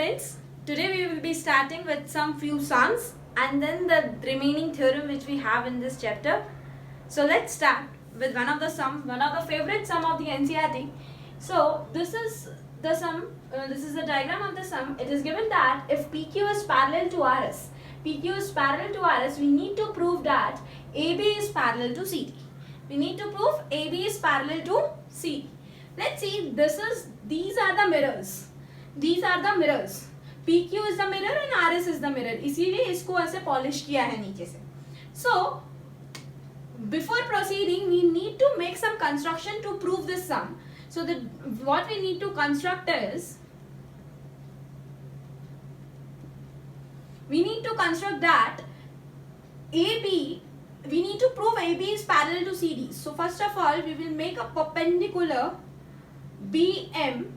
students, today we will be starting with some few sums and then the remaining theorem which we have in this chapter. So let's start with one of the favorite sum of the NCERT. So this is the sum, this is the diagram of the sum. It is given that if PQ is parallel to RS, we need to prove that AB is parallel to CD. We need to prove AB is parallel to CD. Let's see, these are the mirrors. These are the mirrors. PQ is the mirror and RS is the mirror. इसीलिए इसको ऐसे polish किया है नीचे से. So before proceeding, we need to make some construction to prove this sum. So what we need to construct is, we need to construct that AB, we need to prove AB is parallel to CD. So first of all, we will make a perpendicular BM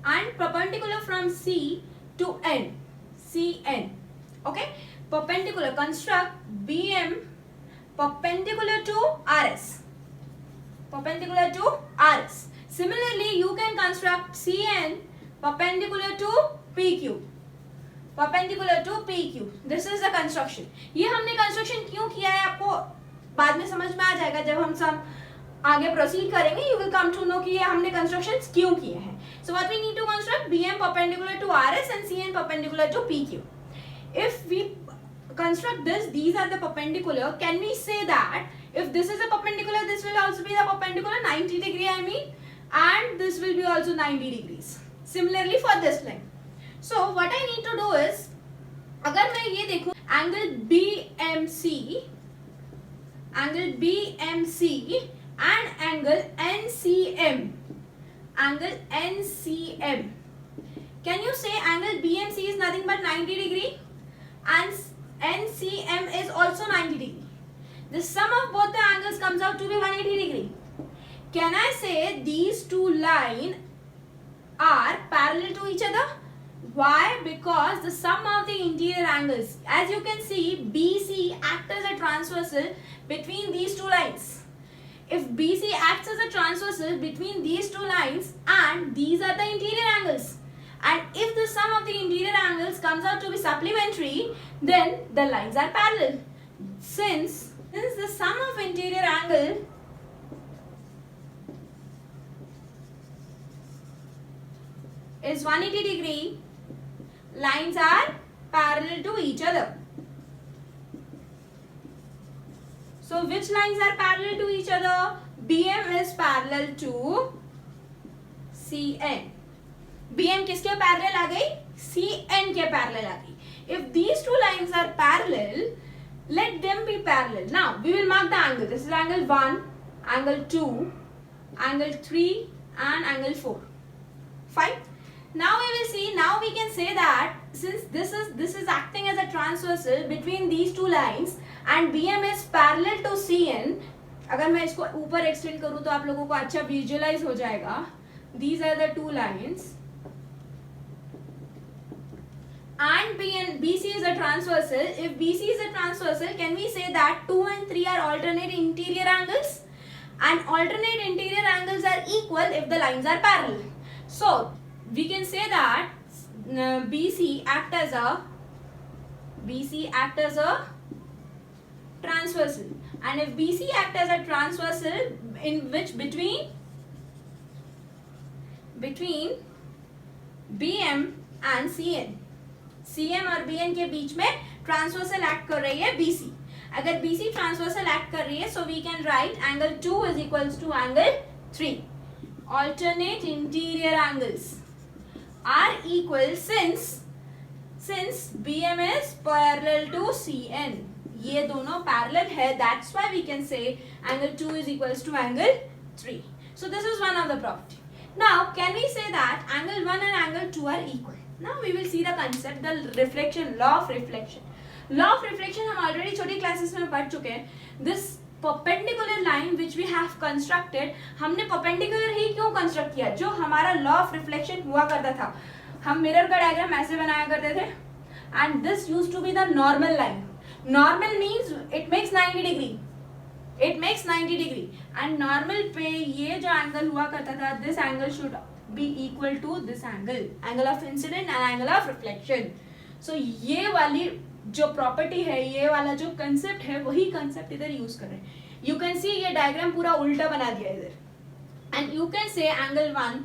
and perpendicular from C to N, CN. Okay, perpendicular, construct BM perpendicular to RS. Perpendicular to RS. Similarly, you can construct CN perpendicular to PQ. Perpendicular to PQ. This is the construction. ये हमने construction क्यों किया है आपको बाद में समझ में आ जाएगा जब हम सब आगे proceed करेंगे. You will come to know कि ये हमने constructions क्यों किए हैं. So what we need to construct, BM perpendicular to RS and CN perpendicular to PQ. If we construct this, these are the perpendicular, can we say that if this is a perpendicular, this will also be the perpendicular 90 degree and this will be also 90 degrees. Similarly for this line. So what I need to do is, अगर मैं ये देखूं angle BMC and angle NCM. Can you say angle BMC is nothing but 90 degree and NCM is also 90 degree? The sum of both the angles comes out to be 180 degree. Can I say these two lines are parallel to each other? Why? Because the sum of the interior angles, as you can see, BC acts as a transversal between these two lines. If BC acts as a transversal between these two lines and these are the interior angles, and if the sum of the interior angles comes out to be supplementary, then the lines are parallel. Since the sum of interior angle is 180 degree, lines are parallel to each other. So which lines are parallel to each other? BM is parallel to CN. BM किसके parallel आ गई? CN के parallel आ गई. If these two lines are parallel, let them be parallel. Now we will mark the angle. This is angle 1, angle 2, angle 3 and angle 4. Fine. Now we will see, now we can say that since this is acting as a transversal between these two lines and BM is parallel to CN, अगर मैं इसको ऊपर extend करूँ तो आप लोगों को अच्छा visualize हो जाएगा. These are the two lines and BC is a transversal. If BC is a transversal, can we say that 2 and 3 are alternate interior angles? And alternate interior angles are equal if the lines are parallel. So we can say that BC act as a transversal, and if BC act as a transversal in which between BM and CM और BN के बीच में transversal act कर रही है BC. अगर BC transversal act कर रही है, so we can write angle 2 is equals to angle 3. Alternate interior angles are equal since BM is parallel to CN. ये दोनों parallel है, that's why we can say angle 2 is equals to angle 3. So this is one of the property. Now can we say that angle 1 and angle 2 are equal? Now we will see the concept, the reflection, law of reflection. Law of reflection हम already छोटी classes में पढ़ चुके हैं. This perpendicular line which we have constructed, हमने perpendicular ही क्यों construct किया? जो हमारा law of reflection हुआ करता था, हम mirror का diagram ऐसे बनाया करते थे, and this used to be the normal line. Normal means it makes 90 degree. It makes 90 degree and normal पे ये जो angle हुआ करता था, this angle should be equal to this angle of incident and angle of reflection. So ये वाली जो property है, ये वाला जो कंसेप्ट है, वही कंसेप्ट इधर यूज कर रहे हैं. यू कैन सी ये डायग्राम पूरा उल्टा बना दिया इधर. And you can say angle 1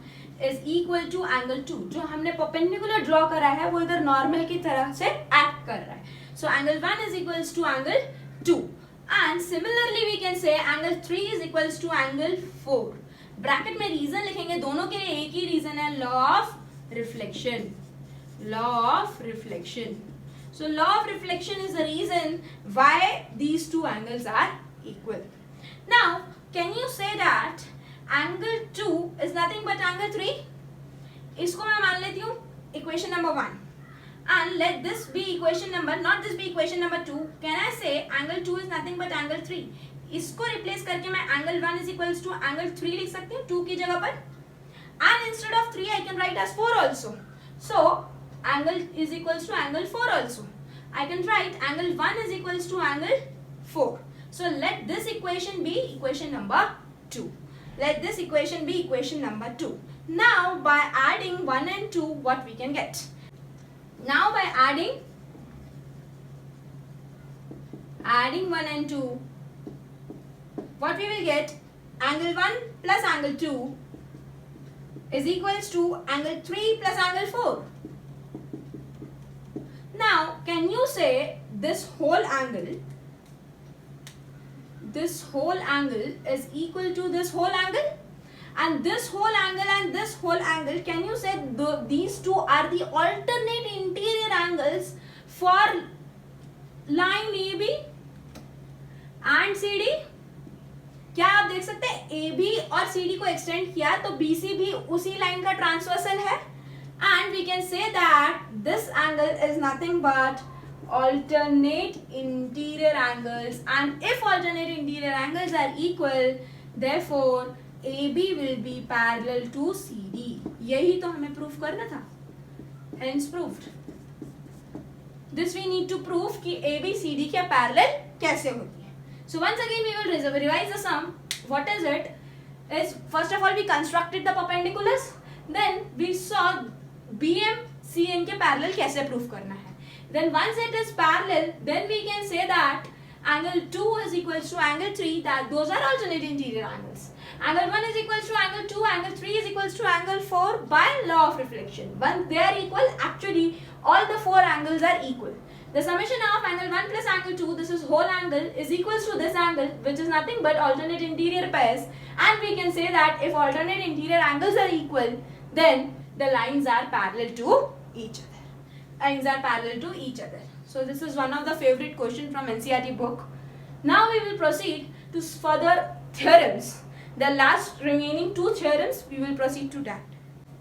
is equal to angle 2. जो हमने परपेंडिकुलर ड्रॉ करा है वो इधर नॉर्मल की तरह से एक्ट कर रहा है. So angle 1 is equals to angle 2. And similarly we can say angle 3 is equals to angle 4. Bracket में रीजन लिखेंगे, दोनों के लिए एक ही रीजन है, law of reflection. Law of reflection. So law of reflection is the reason why these two angles are equal. Now, can you say that angle 2 is nothing but angle 3? इसको मैं मान लेती हूँ equation number 1. And let this be equation number, not this be equation number 2. Can I say angle 2 is nothing but angle 3? इसको replace करके मैं angle 1 is equals to angle 3 लिख सकती हूँ 2 की जगह पर. And instead of 3 I can write as 4 also. So angle is equals to angle 4 also. I can write angle 1 is equals to angle 4. So let this equation be equation number 2. Let this equation be equation number 2. Now by adding 1 and 2, what we can get? Now by adding 1 and 2, what we will get? Angle 1 plus angle 2 is equals to angle 3 plus angle 4. Now, can you say this whole angle is equal to this whole angle? And this whole angle and this whole angle, can you say these two are the alternate interior angles for line AB and CD? क्या आप देख सकते हैं AB और CD को extend किया तो BC भी उसी लाइन का ट्रांसवर्सल है. And we can say that this angle is nothing but alternate interior angles. And if alternate interior angles are equal, therefore AB will be parallel to CD. यही तो हमें proof करना था. Hence proved. This we need to prove कि AB CD क्या parallel कैसे होती है. So once again we will revise the sum. What is it? Is first of all we constructed the perpendiculars. Then we saw BM CN के parallel कैसे prove करना है. Then once it is parallel, then we can say that angle 2 is equals to angle 3. That those are alternate interior angles. Angle 1 is equals to angle 2. Angle 3 is equals to angle 4 by law of reflection. Once they are equal, actually all the 4 angles are equal. The summation of angle 1 plus angle 2, this is whole angle, is equals to this angle, which is nothing but alternate interior pairs. And we can say that if alternate interior angles are equal, then the lines are parallel to each other. Lines are parallel to each other. So this is one of the favorite questions from NCERT book. Now we will proceed to further theorems. The last remaining 2 theorems we will proceed to that.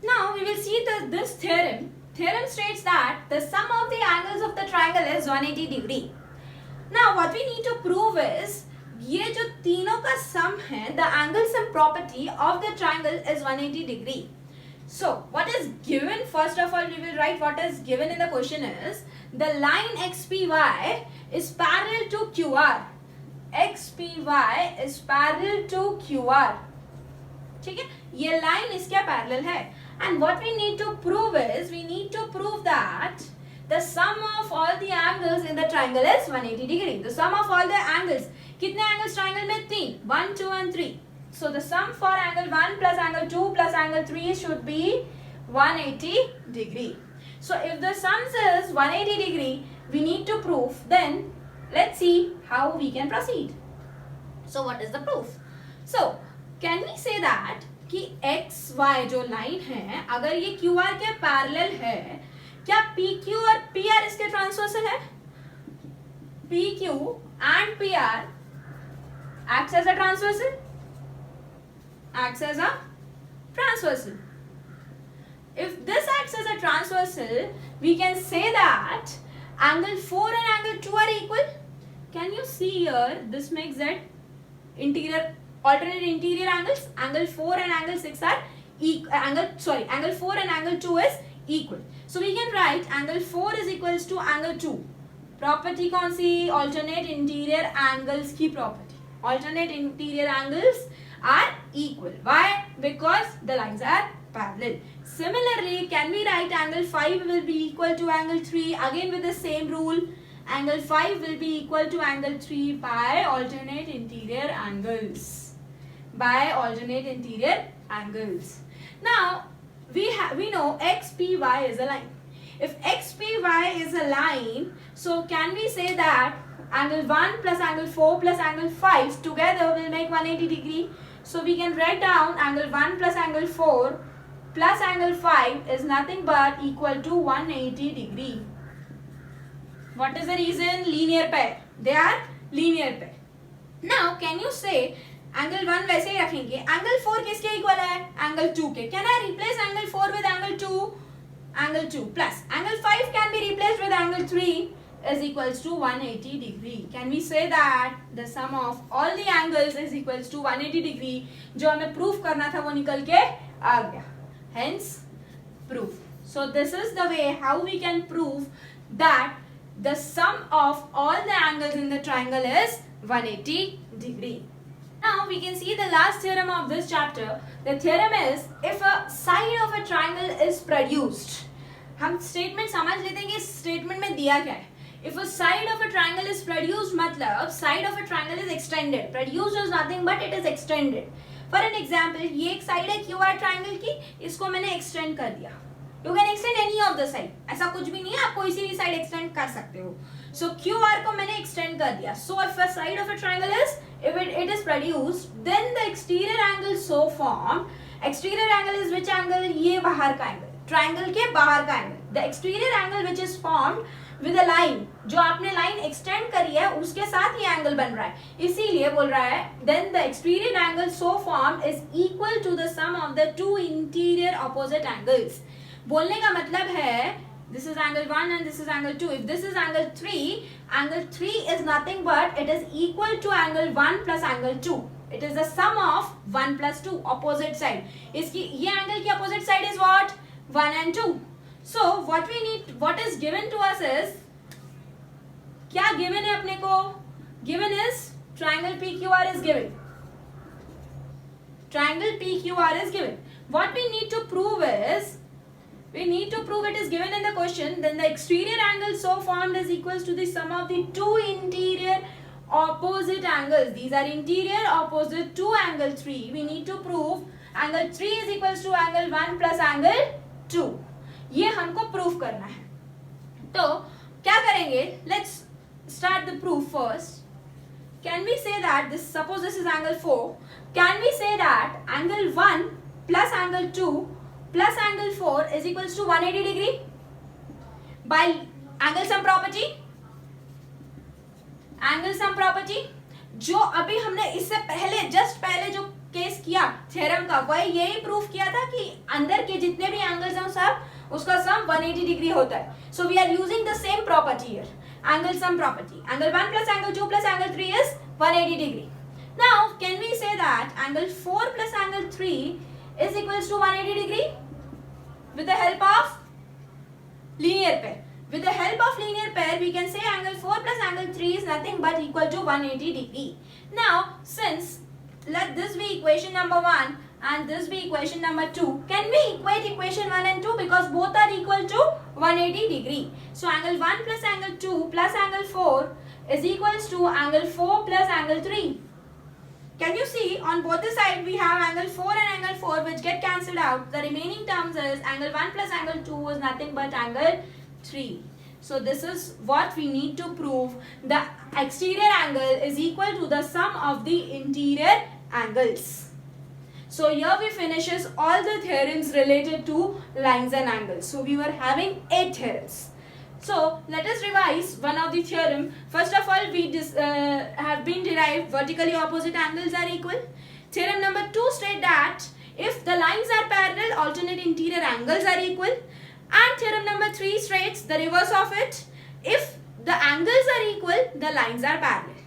Now we will see this theorem. Theorem states that the sum of the angles of the triangle is 180 degree. Now what we need to prove is ये जो तीनों का sum है, the angle sum property of the triangle is 180 degree. So what is given, first of all we will write what is given in the question is the line XPY is parallel to QR. XPY is parallel to QR. ठीक है, ये line इसके parallel है. And what we need to prove is we need to prove that the sum of all the angles in the triangle is 180 degree. The sum of all the angles, कितने angles triangle में? 3, 1, 2 and 3. So the sum for angle 1 plus angle 2 plus angle 3 should be 180 degree. So if the sum is 180 degree, we need to prove. Then let's see how we can proceed. So what is the proof? So can we say that कि XY जो line है, अगर ये QR के parallel है, क्या PQ और PR इसके transversal है? PQ and PR acts as a transversal. Acts as a transversal. If this acts as a transversal, we can say that angle 4 and angle 2 are equal. Can you see here? This makes that alternate interior angles. Angle 4 and angle 6 are angle 4 and angle 2 is equal. So we can write angle 4 is equals to angle 2. Property कौन सी? Alternate interior angles की property. Alternate interior angles are equal. Why? Because the lines are parallel. Similarly, can we write angle 5 will be equal to angle 3? Again with the same rule. Angle 5 will be equal to angle 3 by alternate interior angles. By alternate interior angles. Now, we know XPY is a line. If XPY is a line, so can we say that angle 1 plus angle 4 plus angle 5 together will make 180 degree? So we can write down angle 1 plus angle 4 plus angle 5 is nothing but equal to 180 degree. What is the reason? Linear pair. They are linear pair. Now can you say angle 1 वैसे ही रखेंगे, angle 4 किसके equal है? Angle 2 के. Can I replace angle 4 with angle 2? Angle 2 plus angle 5 can be replaced with angle 3 is equals to 180 degree. Can we say that the sum of all the angles is equals to 180 degree? जो हमें proof करना था वो निकल के आ गया. Hence proof. So this is the way how we can prove that the sum of all the angles in the triangle is 180 degree. Now we can see the last theorem of this chapter. The theorem is if a side of a triangle is produced. हम statement समझ लेते हैं कि statement में दिया क्या है. If a side of a triangle is produced, मतलब side of a triangle is extended. Produced is nothing but it is extended. For an example, ये एक side है QR triangle की, इसको मैंने extend कर दिया. You can extend any of the side. ऐसा कुछ भी नहीं है, आप कोई सी भी side extend कर सकते हो. So QR को मैंने extend कर दिया. So if a side of a triangle is, if it is produced, then the exterior angle so formed. Exterior angle is which angle? ये बाहर का angle. Triangle के बाहर का angle. The exterior angle which is formed with a line. जो आपने line extend करी है, उसके साथ ये angle बन रहा है. इसीलिए बोल रहा है, then the exterior angle so formed is equal to the sum of the two interior opposite angles. बोलने का मतलब है this is angle 1 and this is angle 2. If this is angle 3 is nothing but it is equal to angle 1 plus angle 2. It is the sum of 1 plus 2 opposite side. इसकी ये angle की opposite side is what? 1 and 2. So what we need, what is given to us is, क्या given है अपने को? Given is triangle PQR is given. Triangle PQR is given. What we need to prove is, we need to prove it is given in the question. Then the exterior angle so formed is equals to the sum of the two interior opposite angles. These are interior opposite to angle 3. We need to prove angle 3 is equals to angle 1 plus angle 2. ये हमको prove करना है. तो क्या करेंगे? Let's start the proof first. Can we say that this, suppose this is angle 4. Can we say that angle 1 plus angle 2 plus angle 4 is equals to 180 degree by angle sum property? Angle sum property जो अभी हमने इससे पहले just पहले जो case किया theorem का, वही यही प्रूफ किया था कि अंदर के जितने भी एंगल्स हैं सब उसका सम 180 डिग्री होता है. So we are using the same property here, angle sum property. Angle 1 plus angle 2 plus angle 3 is 180 degree. Now can we say that angle 4 plus angle 3 is equals to 180 degree with the help of linear pair? With the help of linear pair, we can say angle 4 plus angle 3 is nothing but equal to 180 degree. Now, since let this be equation number 1 and this be equation number 2, can we equate equation 1 and 2 because both are equal to 180 degree. So, angle 1 plus angle 2 plus angle 4 is equals to angle 4 plus angle 3. Can you see on both the sides we have angle 4 and angle 4 which get cancelled out. The remaining terms is angle 1 plus angle 2 is nothing but angle 3. So this is what we need to prove. The exterior angle is equal to the sum of the interior angles. So here we finishes all the theorems related to lines and angles. So we were having 8 theorems. So let us revise one of the theorem. First of all, we have been derived vertically opposite angles are equal. Theorem number 2 state that if the lines are parallel, alternate interior angles are equal. And theorem number 3 states the reverse of it. If the angles are equal, the lines are parallel.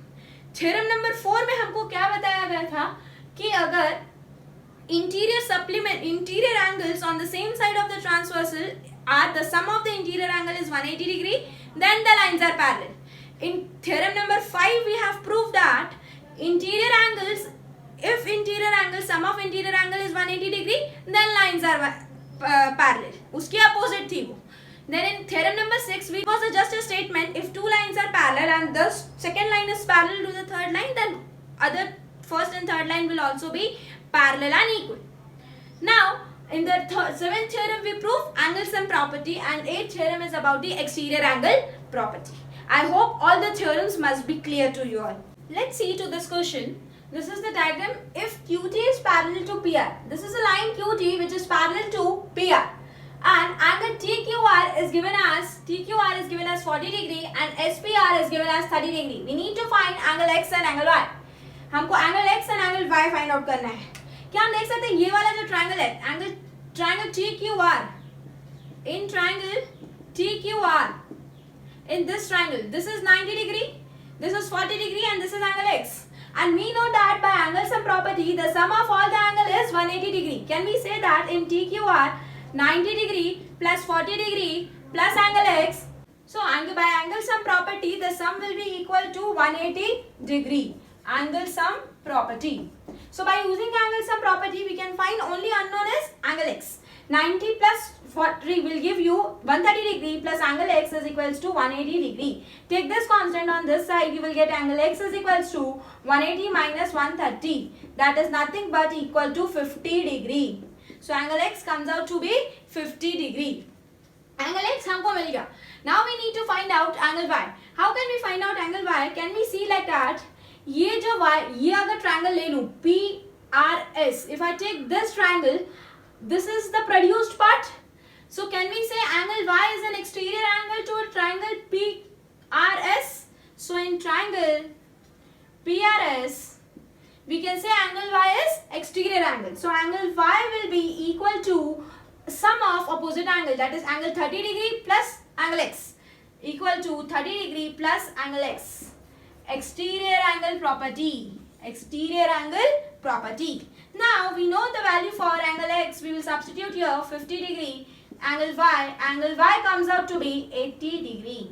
Theorem number 4 में हमको क्या बताया गया था कि अगर interior angles on the same side of the transversal are the sum of the interior angle is 180 degree, then the lines are parallel. In theorem number 5 we have proved that if interior angle, sum of interior angle is 180 degree, then lines are parallel. उसकी opposite थी वो. Then in theorem number 6, we was just a statement, if two lines are parallel and the second line is parallel to the third line, then other first and third line will also be parallel and equal. Now, in the seventh theorem we prove angle sum property, and eighth theorem is about the exterior angle property. I hope all the theorems must be clear to you all. Let's see to this question. This is the diagram. If QT is parallel to PR, this is a line QT which is parallel to PR, and angle TQR is given as 40 degree and SPR is given as 30 degree. We need to find angle X and angle Y. हमको angle X and angle Y find out करना है. क्या हम देख सकते हैं ये वाला जो ट्रायंगल है, triangle TQR, in triangle TQR, in this triangle, this is 90 degree, this is 40 degree, and this is angle X. And we know that by angle sum property, the sum of all the angle is 180 degree. Can we say that in TQR, 90 degree plus 40 degree plus angle X, so by angle sum property, the sum will be equal to 180 degree. Angle sum property. So by using angle sum property, we can find only unknown is angle X. 90 plus 40 will give you 130 degree plus angle X is equals to 180 degree. Take this constant on this side, you will get angle X is equals to 180 minus 130. That is nothing but equal to 50 degree. So angle X comes out to be 50 degree. Angle X हमको मिल गया. Now we need to find out angle Y. How can we find out angle Y? Can we see like that? ये जो Y, ये अगर triangle ले लूँ PRS, if I take this triangle, this is the produced part. So can we say angle Y is an exterior angle to a triangle PRS? So in triangle PRS, we can say angle Y is exterior angle. So angle Y will be equal to sum of opposite angle, that is angle 30 degree plus angle X, equal to 30 degree plus angle X. Exterior angle property. Exterior angle property. Now we know the value for angle X. We will substitute here 50 degree. Angle Y comes out to be 80 degree.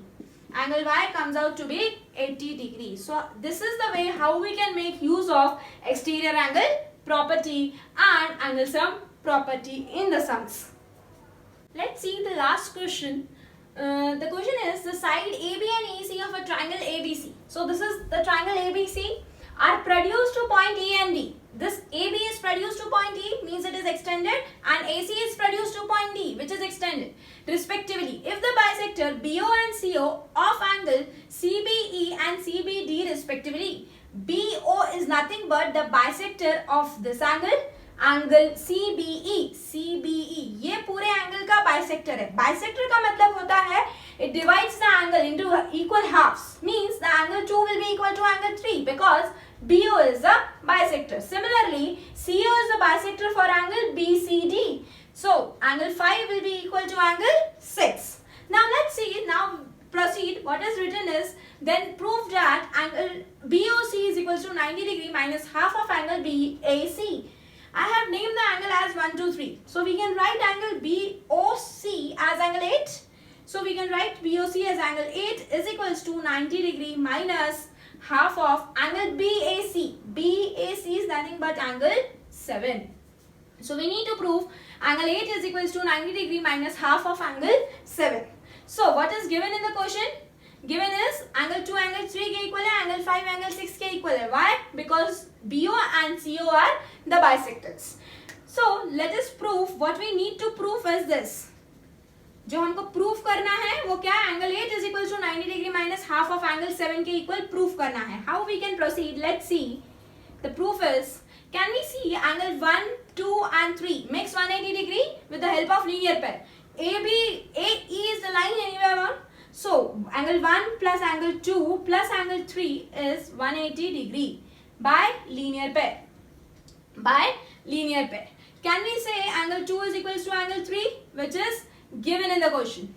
Angle Y comes out to be 80 degree. So this is the way how we can make use of exterior angle property and angle sum property in the sums. Let's see the last question. The question is the side AB and EC of a triangle ABC. So this is the triangle ABC are produced to point E and D. This AB is produced to point E, means it is extended, and AC is produced to point D, which is extended respectively. If the bisector BO and CO of angle CBE and CBD respectively, BO is nothing but the bisector of this angle, angle CBE. ये पूरे angle का bisector है. Bisector का मतलब होता है it divides the angle into equal halves. Means the angle 2 will be equal to angle 3 because BO is a bisector. Similarly, CO is the bisector for angle BCD. So angle 5 will be equal to angle 6. Now let's see. Now proceed. What is written is then prove that angle BOC is equal to 90 degree minus half of angle BAC. I have named the angle as 1, 2, 3. So we can write angle BOC as angle 8. So we can write BOC as angle 8 is equals to 90 degree minus half of angle BAC. BAC is nothing but angle 7. So we need to prove angle 8 is equals to 90 degree minus half of angle 7. So what is given in the question? Given is angle 2 angle 3 के equal है, angle 5 angle 6 के equal है. Why? Because BO and CO are the bisectors. So let us prove. What we need to prove is this. जो हमको proof करना है वो क्या है? Angle 8 is equal to 90 degree minus half of angle 7 के equal proof करना है. How we can proceed? Let's see. The proof is, can we see angle 1, 2 and 3 makes 180 degree with the help of linear pair. AE is the line anywhere around. So angle 1 plus angle 2 plus angle 3 is 180 degree by linear pair. By linear pair. Can we say angle 2 is equals to angle 3, which is given in the question?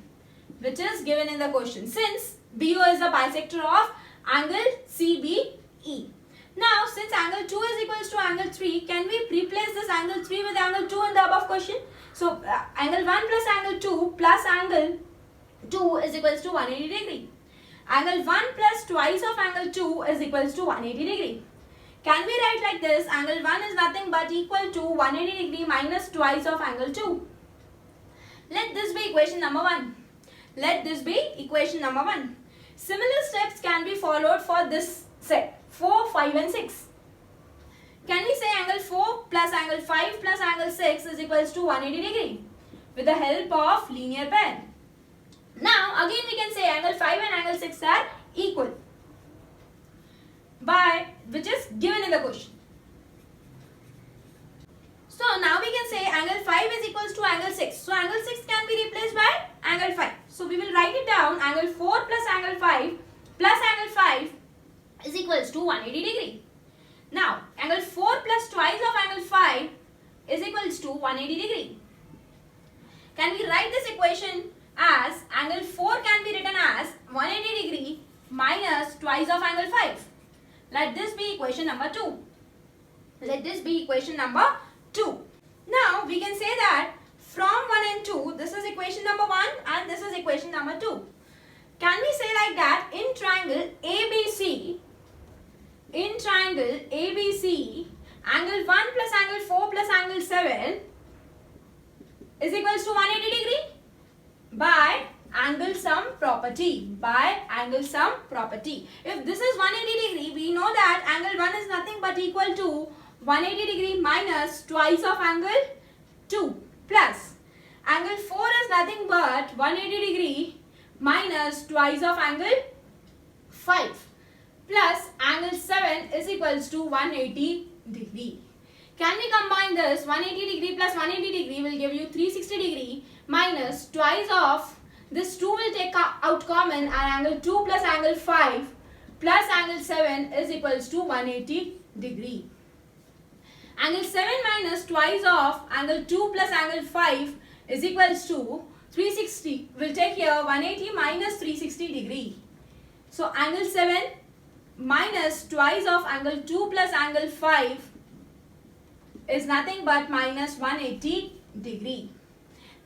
Which is given in the question, since BO is the bisector of angle CBE. Now since angle 2 is equals to angle 3, can we replace this angle 3 with angle 2 in the above question? So angle 1 plus angle 2 plus angle 2 is equals to 180 degree. Angle 1 plus twice of angle 2 is equals to 180 degree. Can we write like this? Angle 1 is nothing but equal to 180 degree minus twice of angle 2. Let this be equation number 1. Let this be equation number 1. Similar steps can be followed for this set 4, 5 and 6. Can we say angle 4 plus angle 5 plus angle 6 is equals to 180 degree with the help of linear pair? Now again we can say angle 5 and angle 6 are equal by which is given in the question. So now we can say angle 5 is equals to angle 6. So angle 6 can be replaced by angle 5. So we will write it down, angle 4 plus angle 5 plus angle 5 is equals to 180 degree. Now angle 4 plus twice of angle 5 is equals to 180 degree. Can we write this equation as angle 4 can be written as 180 degree minus twice of angle 5. Let this be equation number 2. Let this be equation number 2. Now we can say that from 1 and 2, this is equation number 1 and this is equation number 2. Can we say like that in triangle ABC, angle 1 plus angle 4 plus angle 7 is equals to 180 degree by angle sum property. If this is 180 degree, we know that angle 1 is nothing but equal to 180 degree minus twice of angle 2 plus angle 4 is nothing but 180 degree minus twice of angle 5 plus angle 7 is equals to 180 degree. Can we combine this? 180 degree plus 180 degree will give you 360 degree minus twice of this 2 will take out common and angle 2 plus angle 5 plus angle 7 is equals to 180 degree. Angle 7 minus twice of angle 2 plus angle 5 is equals to 360. We'll take here 180 minus 360 degree. So angle 7 minus twice of angle 2 plus angle 5 is nothing but minus 180 degree.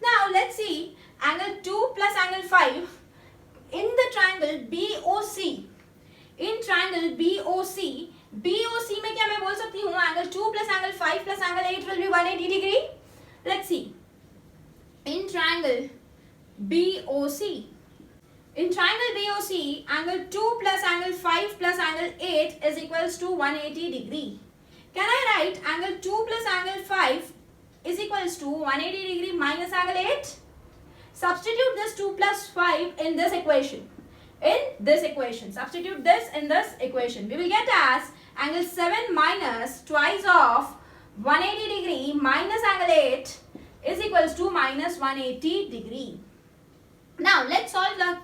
Now let's see angle 2 plus angle 5 in the triangle BOC. In triangle BOC में क्या मैं बोल सकती हूँ angle 2 plus angle 5 plus angle 8 will be 180 degree. Let's see. In triangle BOC, angle 2 plus angle 5 plus angle 8 is equals to 180 degree. Can I write angle 2 plus angle 5 is equals to 180 degree minus angle 8? Substitute this 2 plus 5 in this equation. Substitute this in this equation. We will get as angle 7 minus twice of 180 degree minus angle 8 is equals to minus 180 degree. Now let's solve the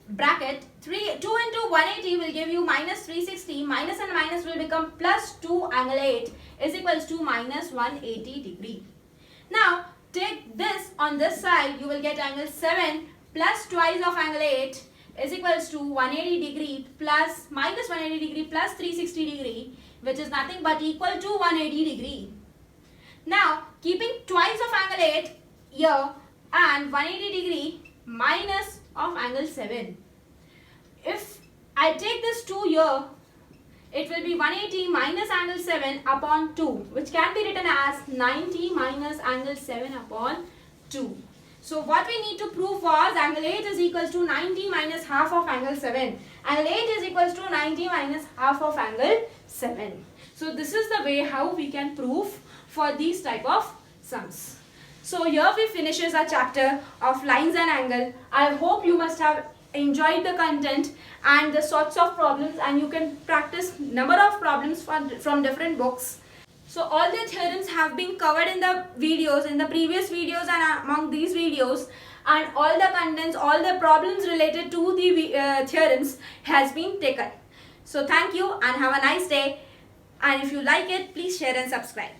bracket. 2 into 180 will give you minus 360. Minus and minus will become plus 2 angle 8 is equals to minus 180 degree. Now take this on this side. You will get angle 7 plus twice of angle 8 is equals to 180 degree plus minus 180 degree plus 360 degree, which is nothing but equal to 180 degree. Now keeping twice of angle 8 here and 180 degree minus of angle 7. If I take this 2 here, it will be 180 minus angle 7 upon 2, which can be written as 90 minus angle 7 upon 2. So what we need to prove was angle 8 is equals to 90 minus half of angle 7. Angle 8 is equals to 90 minus half of angle 7. So this is the way how we can prove for these type of sums. So here we finishes our chapter of lines and angle. I hope you must have enjoyed the content and the sorts of problems, and you can practice number of problems from different books. So all the theorems have been covered in the videos, in the previous videos and among these videos, and all the contents, all the problems related to the theorems has been taken. So thank you and have a nice day, and if you like it, please share and subscribe.